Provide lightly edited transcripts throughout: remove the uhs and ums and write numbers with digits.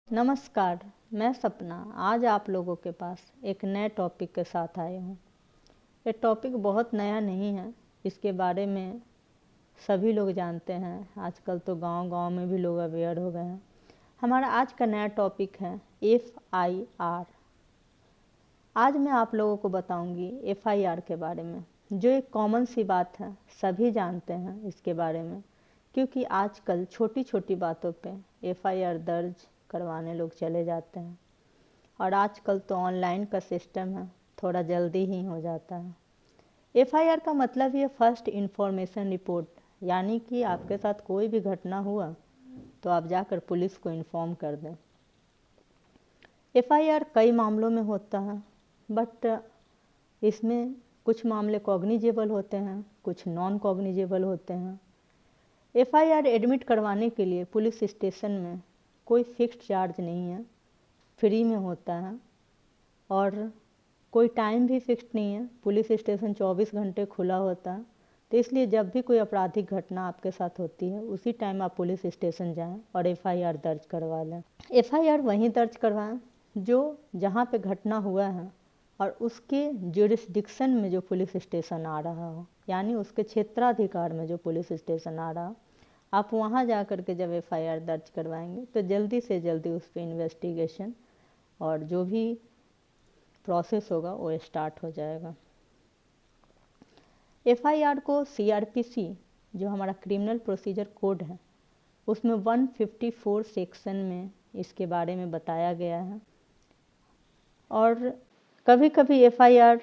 नमस्कार, मैं सपना आज आप लोगों के पास एक नए टॉपिक के साथ आई हूँ। ये टॉपिक बहुत नया नहीं है, इसके बारे में सभी लोग जानते हैं। आजकल तो गांव-गांव में भी लोग अवेयर हो गए हैं। हमारा आज का नया टॉपिक है FIR। आज मैं आप लोगों को बताऊंगी FIR के बारे में, जो एक कॉमन सी बात है, सभी जानते हैं इसके बारे में, क्योंकि आजकल छोटी छोटी बातों पे FIR दर्ज करवाने लोग चले जाते हैं। और आजकल तो ऑनलाइन का सिस्टम है, थोड़ा जल्दी ही हो जाता है। FIR का मतलब ये फर्स्ट इन्फॉर्मेशन रिपोर्ट, यानी कि आपके साथ कोई भी घटना हुआ तो आप जाकर पुलिस को इन्फॉर्म कर दें। FIR कई मामलों में होता है, बट इसमें कुछ मामले कॉग्निजेबल होते हैं, कुछ नॉन कॉग्निजेबल होते हैं। FIR एडमिट करवाने के लिए पुलिस स्टेशन में कोई फिक्स्ड चार्ज नहीं है, फ्री में होता है और कोई टाइम भी फिक्स्ड नहीं है। पुलिस स्टेशन 24 घंटे खुला होता है, तो इसलिए जब भी कोई आपराधिक घटना आपके साथ होती है उसी टाइम आप पुलिस स्टेशन जाएं और FIR दर्ज करवा लें। FIR वहीं दर्ज करवाएं जो जहां पे घटना हुआ है और उसके ज्यूरिसडिक्शन में जो पुलिस स्टेशन आ रहा हो, यानी उसके क्षेत्राधिकार में जो पुलिस स्टेशन आ रहा हो, आप वहाँ जा कर के जब FIR दर्ज करवाएंगे तो जल्दी से जल्दी उस पर इन्वेस्टिगेशन और जो भी प्रोसेस होगा वो स्टार्ट हो जाएगा। FIR को CRPC, जो हमारा क्रिमिनल प्रोसीजर कोड है, उसमें 154 सेक्शन में इसके बारे में बताया गया है। और कभी कभी FIR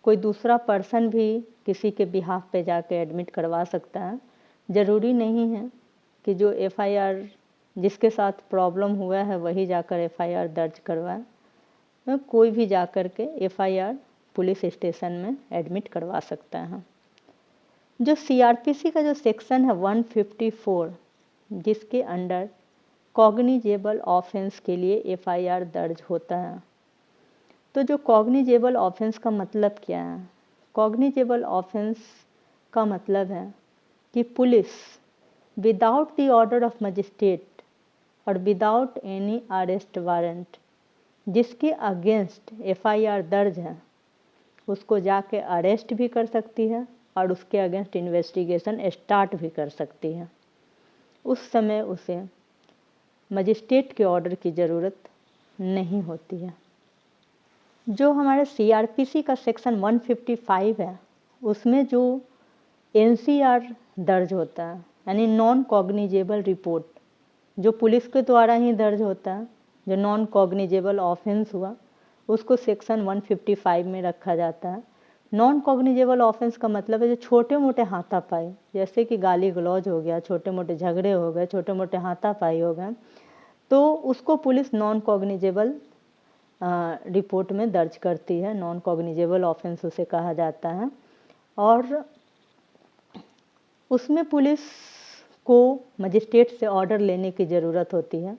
कोई दूसरा पर्सन भी किसी के बिहाफ पे जाके एडमिट करवा सकता है। ज़रूरी नहीं है कि जो FIR जिसके साथ प्रॉब्लम हुआ है वही जाकर FIR दर्ज करवाए। कोई भी जाकर के FIR पुलिस स्टेशन में एडमिट करवा सकता है। जो CRPC का जो सेक्शन है 154, जिसके अंडर कॉग्निजेबल ऑफेंस के लिए FIR दर्ज होता है। तो जो कॉग्निजेबल ऑफेंस का मतलब क्या है? कॉग्निजेबल ऑफेंस का मतलब है कि police without the order of magistrate और विदाउट एनी अरेस्ट वारंट जिसके अगेंस्ट FIR दर्ज है उसको जाके अरेस्ट भी कर सकती है और उसके अगेंस्ट इन्वेस्टिगेशन स्टार्ट भी कर सकती है। उस समय उसे मजिस्ट्रेट के ऑर्डर की ज़रूरत नहीं होती है। जो हमारे CRPC का सेक्शन 155 है उसमें जो NCR दर्ज होता है, यानी नॉन कॉग्निजेबल रिपोर्ट, जो पुलिस के द्वारा ही दर्ज होता है, जो नॉन कॉग्निजेबल ऑफेंस हुआ उसको सेक्शन 155 में रखा जाता है। नॉन कॉग्निजेबल ऑफेंस का मतलब है जो छोटे मोटे हाथापाई, जैसे कि गाली गलौज हो गया, छोटे मोटे झगड़े हो गए, छोटे मोटे हाथापाई हो गए, तो उसको पुलिस नॉन कॉग्निजेबल रिपोर्ट में दर्ज करती है। नॉन कॉग्निजेबल ऑफेंस उसे कहा जाता है और उसमें पुलिस को मजिस्ट्रेट से ऑर्डर लेने की ज़रूरत होती है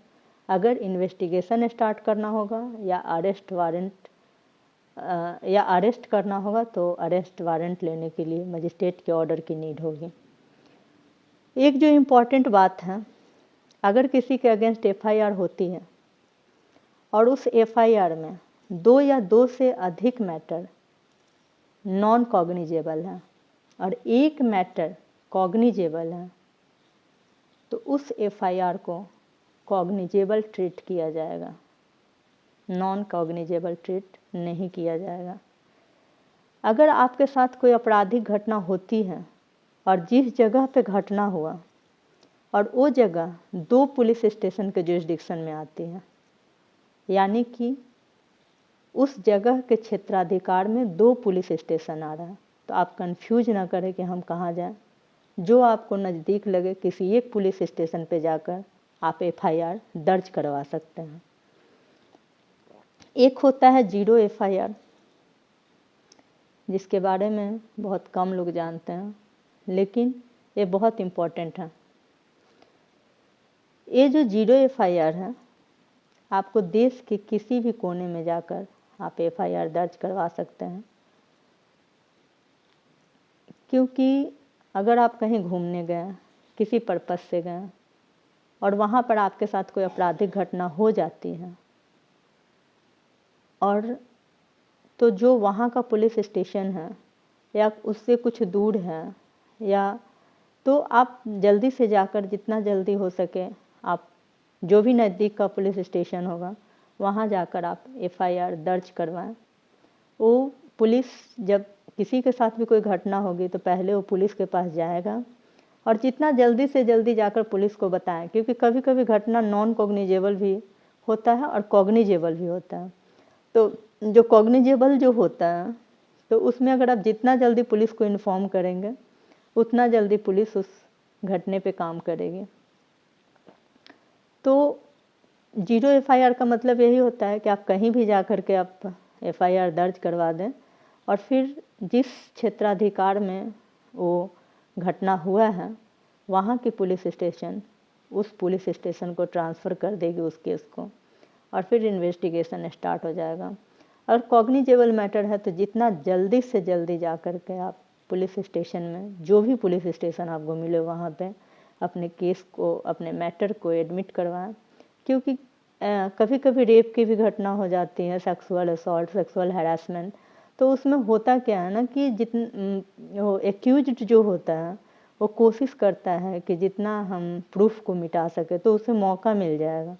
अगर इन्वेस्टिगेशन स्टार्ट करना होगा या अरेस्ट करना होगा, तो अरेस्ट वारंट लेने के लिए मजिस्ट्रेट के ऑर्डर की नीड होगी। एक जो इम्पॉर्टेंट बात है, अगर किसी के अगेंस्ट FIR होती है और उस FIR में 2 या 2 से अधिक मैटर नॉन कॉग्निजेबल है और एक मैटर कॉग्निजेबल है, तो उस FIR को कॉग्निजेबल ट्रीट किया जाएगा, नॉन कॉग्निजेबल ट्रीट नहीं किया जाएगा। अगर आपके साथ कोई आपराधिक घटना होती है और जिस जगह पे घटना हुआ और वो जगह 2 पुलिस स्टेशन के जुरिसडिक्शन में आती है, यानी कि उस जगह के क्षेत्राधिकार में 2 पुलिस स्टेशन आ रहा है, तो आप कंफ्यूज ना करें कि हम कहाँ जाएं। जो आपको नज़दीक लगे किसी एक पुलिस स्टेशन पे जाकर आप FIR दर्ज करवा सकते हैं। एक होता है जीरो FIR, जिसके बारे में बहुत कम लोग जानते हैं, लेकिन ये बहुत इम्पोर्टेंट है। ये जो जीरो FIR है, आपको देश के किसी भी कोने में जाकर आप FIR दर्ज करवा सकते हैं, क्योंकि अगर आप कहीं घूमने गए, किसी पर्पस से गए और वहाँ पर आपके साथ कोई आपराधिक घटना हो जाती है, और तो जो वहाँ का पुलिस स्टेशन है या उससे कुछ दूर है, या तो आप जल्दी से जाकर, जितना जल्दी हो सके, आप जो भी नज़दीक का पुलिस स्टेशन होगा वहाँ जाकर आप एफआईआर दर्ज करवाएं। वो पुलिस, जब किसी के साथ भी कोई घटना होगी तो पहले वो पुलिस के पास जाएगा, और जितना जल्दी से जल्दी जाकर पुलिस को बताएं, क्योंकि कभी कभी घटना नॉन कॉग्निजेबल भी होता है और कॉग्निजेबल भी होता है। तो जो कॉग्निजेबल जो होता है, तो उसमें अगर आप जितना जल्दी पुलिस को इन्फॉर्म करेंगे उतना जल्दी पुलिस उस घटने पे काम करेगी। तो 0 एफआईआर का मतलब यही होता है कि आप कहीं भी जा कर के आप एफआईआर दर्ज करवा दें, और फिर जिस क्षेत्राधिकार में वो घटना हुआ है वहाँ की पुलिस स्टेशन उस पुलिस स्टेशन को ट्रांसफ़र कर देगी उस केस को, और फिर इन्वेस्टिगेशन स्टार्ट हो जाएगा। और कॉग्निजेबल मैटर है तो जितना जल्दी से जल्दी जा कर के आप पुलिस स्टेशन में, जो भी पुलिस स्टेशन आपको मिले वहाँ पे अपने केस को, अपने मैटर को एडमिट करवाएं। क्योंकि कभी कभी रेप की भी घटना हो जाती है, सेक्सुअल असॉल्ट, सेक्सुअल हैरेसमेंट। तो उसमें होता क्या है ना कि वो एक्यूज्ड जो होता है वो कोशिश करता है कि जितना हम प्रूफ को मिटा सके तो उसे मौका मिल जाएगा।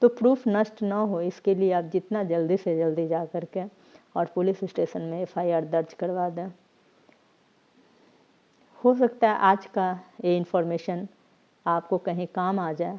तो प्रूफ नष्ट ना हो, इसके लिए आप जितना जल्दी से जल्दी जा कर के और पुलिस स्टेशन में एफआईआर दर्ज करवा दें। हो सकता है आज का ये इन्फॉर्मेशन आपको कहीं काम आ जाए।